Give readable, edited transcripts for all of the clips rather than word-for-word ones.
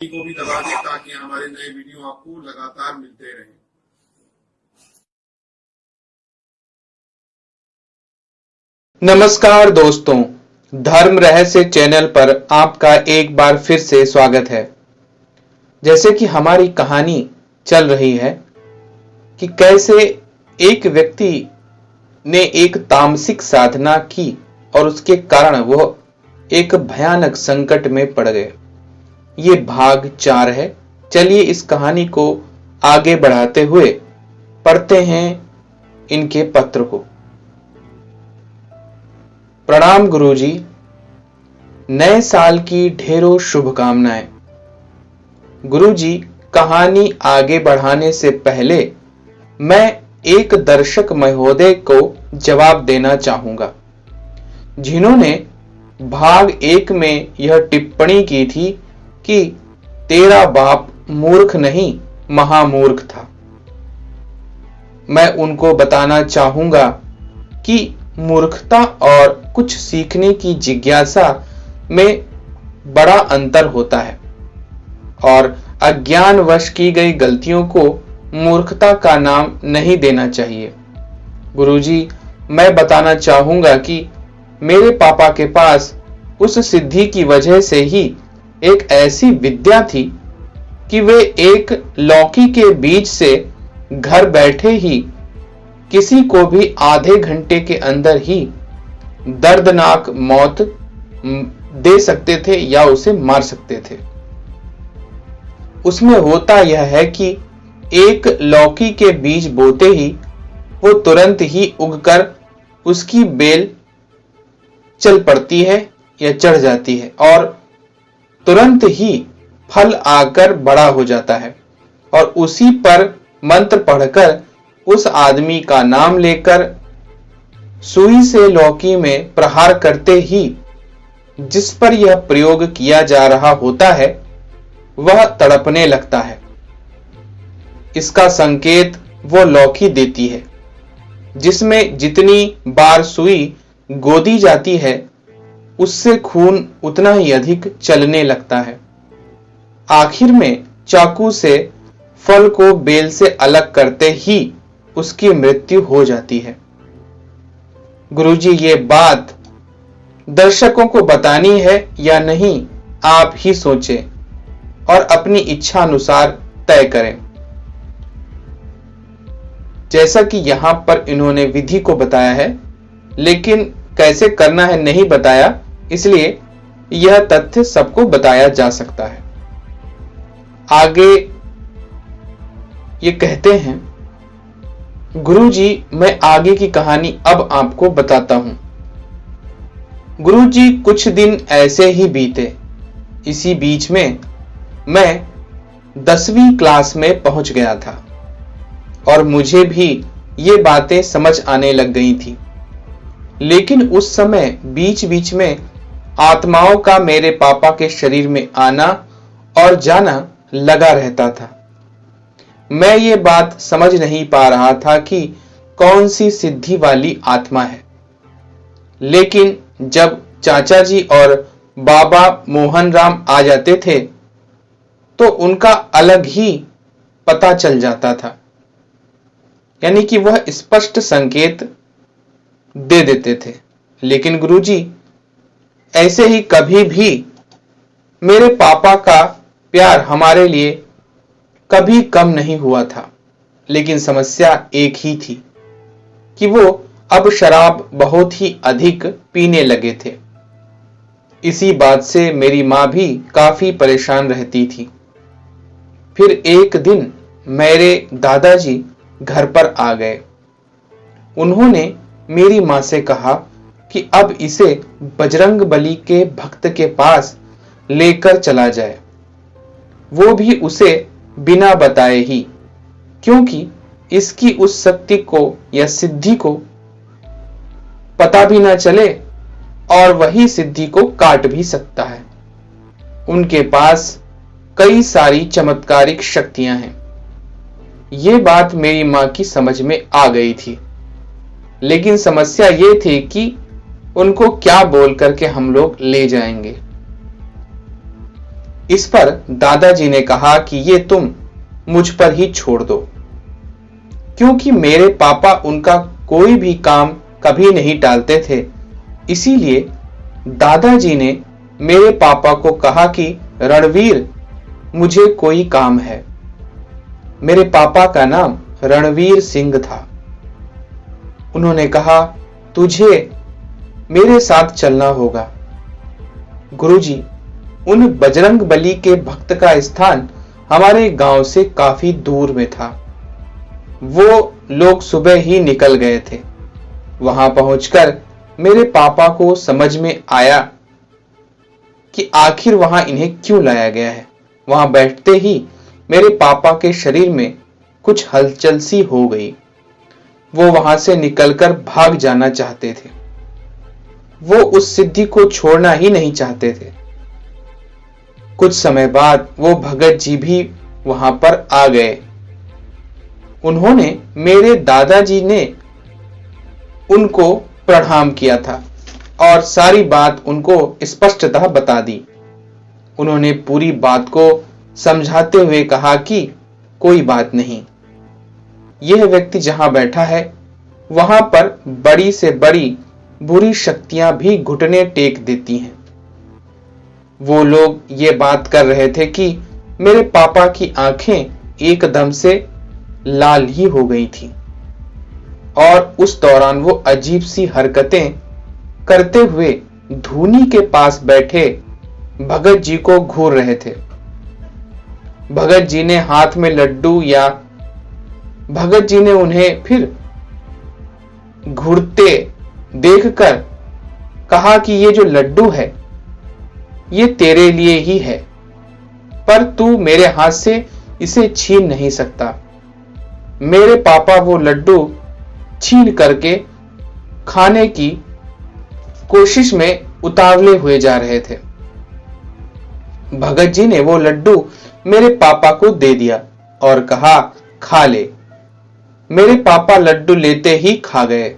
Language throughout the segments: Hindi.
को भी दबा दें ताकि हमारे नए वीडियो आपको लगातार मिलते रहें। नमस्कार दोस्तों, धर्म रहस्य चैनल पर आपका एक बार फिर से स्वागत है। जैसे कि हमारी कहानी चल रही है कि कैसे एक व्यक्ति ने एक तामसिक साधना की और उसके कारण वह एक भयानक संकट में पड़ गए। ये भाग 4 है। चलिए इस कहानी को आगे बढ़ाते हुए पढ़ते हैं इनके पत्र को। प्रणाम गुरुजी, नए साल की ढेरों शुभकामनाएं। गुरुजी, कहानी आगे बढ़ाने से पहले मैं एक दर्शक महोदय को जवाब देना चाहूंगा, जिन्होंने भाग 1 में यह टिप्पणी की थी कि तेरा बाप मूर्ख नहीं महामूर्ख था। मैं उनको बताना चाहूंगा कि मूर्खता और कुछ सीखने की जिज्ञासा में बड़ा अंतर होता है और अज्ञानवश की गई गलतियों को मूर्खता का नाम नहीं देना चाहिए। गुरुजी, मैं बताना चाहूंगा कि मेरे पापा के पास उस सिद्धि की वजह से ही एक ऐसी विद्या थी कि वे एक लौकी के बीज से घर बैठे ही किसी को भी आधे घंटे के अंदर ही दर्दनाक मौत दे सकते थे या उसे मार सकते थे। उसमें होता यह है कि एक लौकी के बीज बोते ही वो तुरंत ही उगकर उसकी बेल चल पड़ती है या चढ़ जाती है और तुरंत ही फल आकर बड़ा हो जाता है और उसी पर मंत्र पढ़कर उस आदमी का नाम लेकर सुई से लौकी में प्रहार करते ही जिस पर यह प्रयोग किया जा रहा होता है वह तड़पने लगता है। इसका संकेत वो लौकी देती है जिसमें जितनी बार सुई गोदी जाती है उससे खून उतना ही अधिक चलने लगता है। आखिर में चाकू से फल को बेल से अलग करते ही उसकी मृत्यु हो जाती है। गुरुजी, ये बात दर्शकों को बतानी है या नहीं, आप ही सोचें और अपनी इच्छा अनुसार तय करें। जैसा कि यहां पर इन्होंने विधि को बताया है, लेकिन कैसे करना है नहीं बताया, इसलिए यह तथ्य सबको बताया जा सकता है। आगे ये कहते हैं, गुरुजी, मैं आगे की कहानी अब आपको बताता हूं। गुरुजी, कुछ दिन ऐसे ही बीते। इसी बीच में मैं 10वीं क्लास में पहुंच गया था और मुझे भी ये बातें समझ आने लग गई थी। लेकिन उस समय बीच बीच में आत्माओं का मेरे पापा के शरीर में आना और जाना लगा रहता था। मैं ये बात समझ नहीं पा रहा था कि कौन सी सिद्धि वाली आत्मा है। लेकिन जब चाचा जी और बाबा मोहन राम आ जाते थे तो उनका अलग ही पता चल जाता था, यानी कि वह स्पष्ट संकेत दे देते थे। लेकिन गुरुजी, ऐसे ही कभी भी मेरे पापा का प्यार हमारे लिए कभी कम नहीं हुआ था। लेकिन समस्या एक ही थी कि वो अब शराब बहुत ही अधिक पीने लगे थे। इसी बात से मेरी मां भी काफी परेशान रहती थी। फिर एक दिन मेरे दादाजी घर पर आ गए। उन्होंने मेरी मां से कहा कि अब इसे बजरंगबली के भक्त के पास लेकर चला जाए, वो भी उसे बिना बताए ही, क्योंकि इसकी उस शक्ति को या सिद्धि को पता भी ना चले और वही सिद्धि को काट भी सकता है। उनके पास कई सारी चमत्कारिक शक्तियां हैं। ये बात मेरी मां की समझ में आ गई थी। लेकिन समस्या ये थी कि उनको क्या बोल करके हम लोग ले जाएंगे। इस पर दादाजी ने कहा कि ये तुम मुझ पर ही छोड़ दो, क्योंकि मेरे पापा उनका कोई भी काम कभी नहीं टालते थे। इसीलिए दादाजी ने मेरे पापा को कहा कि रणवीर, मुझे कोई काम है। मेरे पापा का नाम रणवीर सिंह था। उन्होंने कहा, तुझे मेरे साथ चलना होगा। गुरुजी, उन बजरंगबली के भक्त का स्थान हमारे गांव से काफी दूर में था। वो लोग सुबह ही निकल गए थे। वहां पहुंचकर मेरे पापा को समझ में आया कि आखिर वहां इन्हें क्यों लाया गया है। वहां बैठते ही मेरे पापा के शरीर में कुछ हलचल सी हो गई। वो वहां से निकलकर भाग जाना चाहते थे। वो उस सिद्धि को छोड़ना ही नहीं चाहते थे। कुछ समय बाद वो भगत जी भी वहां पर आ गए। उन्होंने मेरे दादाजी ने उनको प्रणाम किया था और सारी बात उनको स्पष्टतः बता दी। उन्होंने पूरी बात को समझाते हुए कहा कि कोई बात नहीं, यह व्यक्ति जहां बैठा है वहां पर बड़ी से बड़ी बुरी शक्तियां भी घुटने टेक देती हैं। वो लोग ये बात कर रहे थे कि मेरे पापा की आंखें एकदम से लाल ही हो गई थी और उस दौरान वो अजीब सी हरकतें करते हुए धूनी के पास बैठे भगत जी को घूर रहे थे। भगत जी ने हाथ में लड्डू या भगत जी ने उन्हें फिर घूरते देखकर कहा कि ये जो लड्डू है ये तेरे लिए ही है, पर तू मेरे हाथ से इसे छीन नहीं सकता। मेरे पापा वो लड्डू छीन करके खाने की कोशिश में उतावले हुए जा रहे थे। भगत जी ने वो लड्डू मेरे पापा को दे दिया और कहा, खा ले। मेरे पापा लड्डू लेते ही खा गए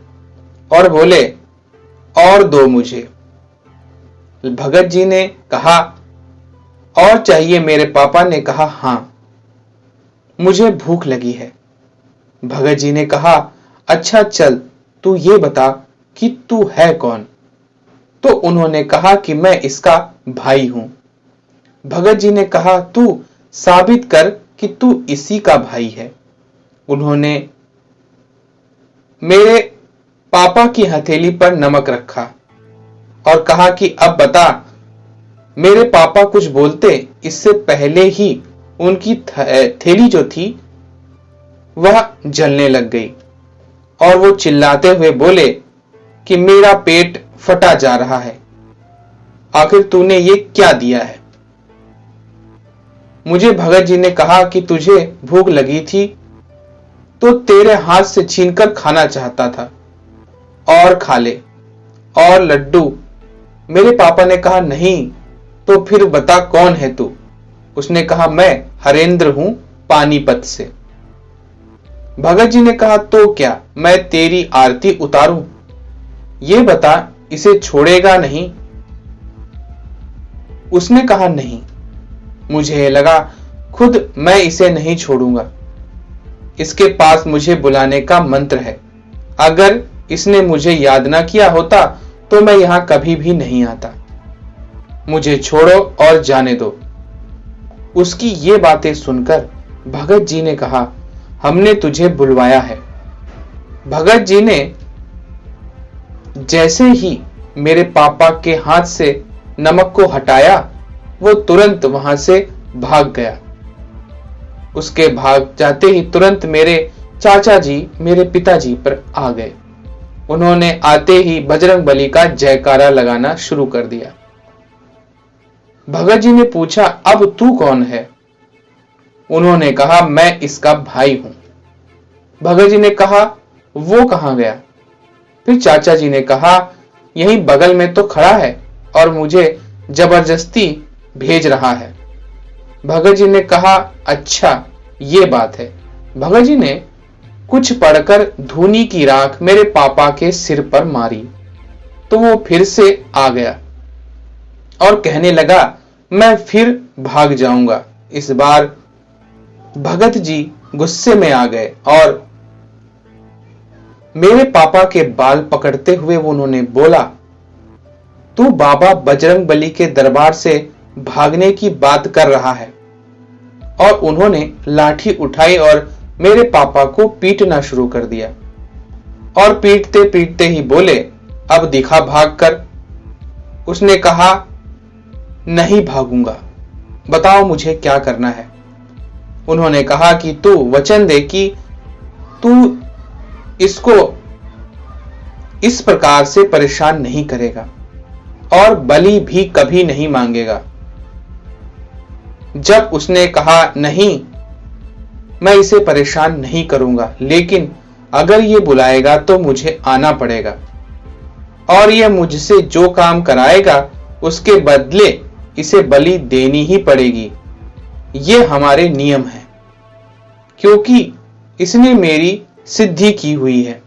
और बोले, और दो मुझे। भगत जी ने कहा, और चाहिए? मेरे पापा ने कहा, हां, मुझे भूख लगी है। भगत जी ने कहा, अच्छा चल, तू ये बता कि तू है कौन? तो उन्होंने कहा कि मैं इसका भाई हूं। भगत जी ने कहा, तू साबित कर कि तू इसी का भाई है। उन्होंने मेरे पापा की हथेली पर नमक रखा और कहा कि अब बता। मेरे पापा कुछ बोलते इससे पहले ही उनकी थैली जो थी वह जलने लग गई और वो चिल्लाते हुए बोले कि मेरा पेट फटा जा रहा है, आखिर तूने ये क्या दिया है? मुझे भगत जी ने कहा कि तुझे भूख लगी थी तो तेरे हाथ से छीनकर खाना चाहता था, और खा ले। और लड्डू? मेरे पापा ने कहा, नहीं, तो फिर बता कौन है तू? उसने कहा, मैं हरेंद्र हूं, पानीपत से। भगत जी ने कहा, तो क्या मैं तेरी आरती उतारूं? ये बता, इसे छोड़ेगा नहीं? उसने कहा, नहीं, मुझे लगा खुद मैं इसे नहीं छोड़ूंगा। इसके पास मुझे बुलाने का मंत्र है। अगर इसने मुझे याद ना किया होता तो मैं यहां कभी भी नहीं आता। मुझे छोड़ो और जाने दो। उसकी ये बातें सुनकर भगत जी ने कहा, हमने तुझे बुलवाया है। भगत जी ने जैसे ही मेरे पापा के हाथ से नमक को हटाया, वो तुरंत वहां से भाग गया। उसके भाग जाते ही तुरंत मेरे चाचा जी मेरे पिताजी पर आ गए। उन्होंने आते ही बजरंगबली का जयकारा लगाना शुरू कर दिया। भगत जी ने पूछा, अब तू कौन है? उन्होंने कहा, मैं इसका भाई हूं। भगत जी ने कहा, वो कहां गया? फिर चाचा जी ने कहा, यहीं बगल में तो खड़ा है और मुझे जबरदस्ती भेज रहा है। भगत जी ने कहा, अच्छा ये बात है। भगत जी ने कुछ पढ़कर धूनी की राख मेरे पापा के सिर पर मारी तो वो फिर से आ गया और कहने लगा, मैं फिर भाग जाऊंगा। इस बार भगत जी गुस्से में आ गए और मेरे पापा के बाल पकड़ते हुए उन्होंने बोला, तू बाबा बजरंगबली के दरबार से भागने की बात कर रहा है। और उन्होंने लाठी उठाई और मेरे पापा को पीटना शुरू कर दिया और पीटते पीटते ही बोले, अब दिखा भाग कर। उसने कहा, नहीं भागूंगा, बताओ मुझे क्या करना है। उन्होंने कहा कि तू वचन दे कि तू इसको इस प्रकार से परेशान नहीं करेगा और बलि भी कभी नहीं मांगेगा। जब उसने कहा, नहीं, मैं इसे परेशान नहीं करूंगा, लेकिन अगर ये बुलाएगा तो मुझे आना पड़ेगा और ये मुझसे जो काम कराएगा उसके बदले इसे बलि देनी ही पड़ेगी। ये हमारे नियम है, क्योंकि इसने मेरी सिद्धि की हुई है,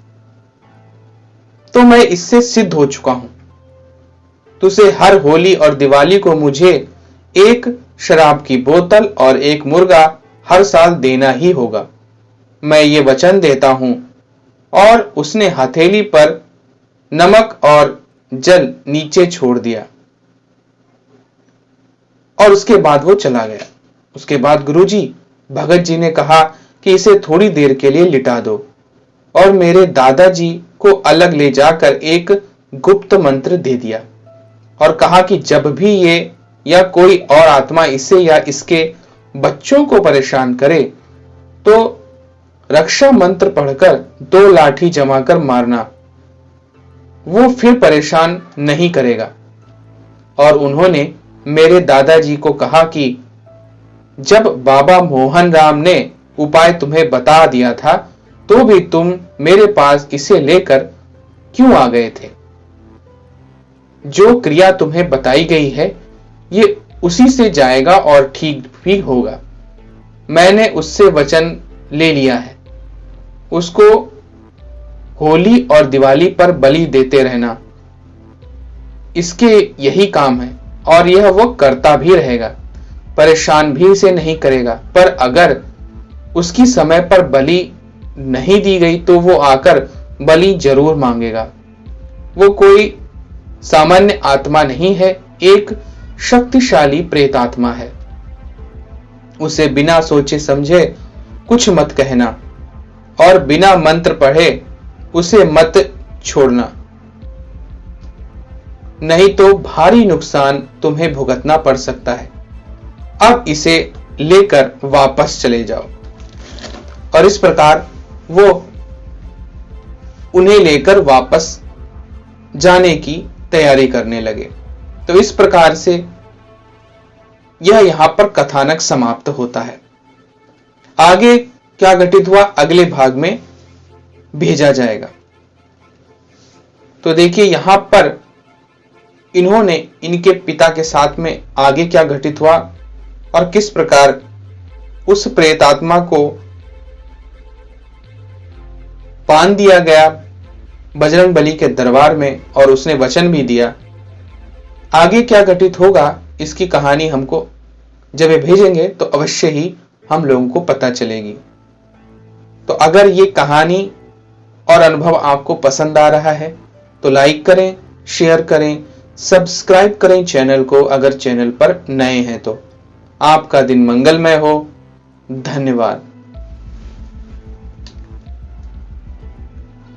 तो मैं इससे सिद्ध हो चुका हूं। तुझे हर होली और दिवाली को मुझे एक शराब की बोतल और एक मुर्गा हर साल देना ही होगा। मैं ये वचन देता हूं। और उसने हथेली पर नमक और जल नीचे छोड़ दिया और उसके बाद वो चला गया। उसके बाद गुरुजी भगत जी ने कहा कि इसे थोड़ी देर के लिए लिटा दो और मेरे दादाजी को अलग ले जाकर एक गुप्त मंत्र दे दिया और कहा कि जब भी ये या कोई और आत्मा इसे या इसके बच्चों को परेशान करे तो रक्षा मंत्र पढ़कर 2 लाठी जमाकर मारना, वो फिर परेशान नहीं करेगा। और उन्होंने मेरे दादाजी को कहा कि जब बाबा मोहन राम ने उपाय तुम्हें बता दिया था तो भी तुम मेरे पास इसे लेकर क्यों आ गए थे? जो क्रिया तुम्हें बताई गई है ये उसी से जाएगा और ठीक भी होगा। मैंने उससे वचन ले लिया है, उसको होली और दिवाली पर बलि देते रहना, इसके यही काम है और यह वो करता भी रहेगा। परेशान भी इसे नहीं करेगा, पर अगर उसकी समय पर बलि नहीं दी गई तो वो आकर बलि जरूर मांगेगा। वो कोई सामान्य आत्मा नहीं है, एक शक्तिशाली प्रेतात्मा है। उसे बिना सोचे समझे कुछ मत कहना और बिना मंत्र पढ़े उसे मत छोड़ना, नहीं तो भारी नुकसान तुम्हें भुगतना पड़ सकता है। अब इसे लेकर वापस चले जाओ। और इस प्रकार वो उन्हें लेकर वापस जाने की तैयारी करने लगे। तो इस प्रकार से यह यहां पर कथानक समाप्त होता है। आगे क्या घटित हुआ अगले भाग में भेजा जाएगा। तो देखिए यहां पर इन्होंने इनके पिता के साथ में आगे क्या घटित हुआ और किस प्रकार उस प्रेतात्मा को बांध दिया गया बजरंगबली के दरबार में और उसने वचन भी दिया। आगे क्या घटित होगा इसकी कहानी हमको जब ये भेजेंगे तो अवश्य ही हम लोगों को पता चलेगी। तो अगर ये कहानी और अनुभव आपको पसंद आ रहा है तो लाइक करें, शेयर करें, सब्सक्राइब करें चैनल को अगर चैनल पर नए हैं तो। आपका दिन मंगलमय हो। धन्यवाद।